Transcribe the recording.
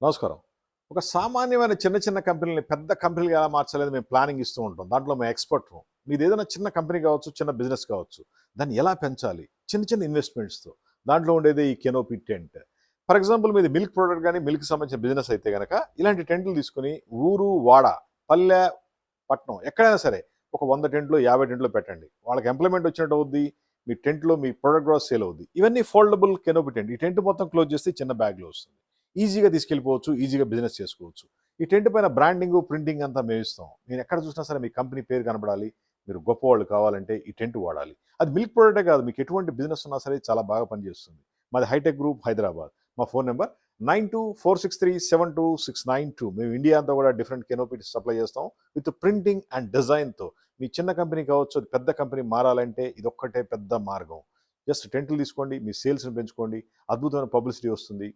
నమస్కారం. ఒక సామాన్యమైన చిన్న చిన్న కంపెనీలని పెద్ద కంపెనీలుగా ఎలా మార్చాలని మేము ప్లానింగ్ ఇస్తూ ఉంటాం. దాంట్లో మేము ఎక్స్‌పర్ట్‌ము. మీదేదైనా చిన్న కంపెనీ కావచ్చు, చిన్న బిజినెస్ కావచ్చు. దాన్ని ఎలా పెంచాలి? చిన్న చిన్న ఇన్వెస్ట్‌మెంట్స్‌తో. దాంట్లో ఉండేదే ఈ కెనోపీ టెంట్. ఫర్ ఎగ్జాంపుల్ మీది మిల్క్ ప్రొడక్ట్ గాని, మిల్క్‌కి సంబంధించిన బిజినెస్ అయితే గనక ఇలాంటి టెంట్లు తీసుకొని ఊరు, వాడ, పల్లె, పట్నం ఎక్కడైనా సరే ఒక 100 టెంట్లు, 50 టెంట్లు పెట్టండి. వాళ్ళకి ఎంప్లాయ్‌మెంట్ వచ్చినట్టు అవుద్ది. మీ టెంట్‌లో మీ ప్రొడక్ట్ కూడా సేల్ అవుద్ది. ఇవన్నీ ఫోల్డబుల్ కెనోపీ టెంట్. ఈ టెంట్ మొత్తం క్లోజ్ చేస్తే చిన్న బ్యాగ్‌లో వస్తుంది. ఈజీగా తీసుకెళ్ళిపోవచ్చు. ఈజీగా బిజినెస్ చేసుకోవచ్చు. ఈ టెంట్ పైన బ్రాండింగు, ప్రింటింగ్ అంతా మేమిస్తాం. నేను ఎక్కడ చూసినా సరే మీ కంపెనీ పేరు కనపడాలి. మీరు గొప్పవాళ్ళు కావాలంటే ఈ టెంట్ వాడాలి. అది మిల్క్ ప్రొడక్టే కాదు. మీకు ఎటువంటి బిజినెస్ ఉన్నా సరే చాలా బాగా పనిచేస్తుంది. మాది హైటెక్ గ్రూప్ హైదరాబాద్. మా ఫోన్ నంబర్ 9246372692. మేము ఇండియా అంతా కూడా డిఫరెంట్ కెనోపీస్ సప్లై చేస్తాం. విత్ ప్రింటింగ్ అండ్ డిజైన్‌తో. మీ చిన్న కంపెనీ కావచ్చు, అది పెద్ద కంపెనీ మారాలంటే ఇదొక్కటే పెద్ద మార్గం. జస్ట్ టెంట్లు తీసుకోండి. మీ సేల్స్‌ని పెంచుకోండి. అద్భుతమైన పబ్లిసిటీ వస్తుంది.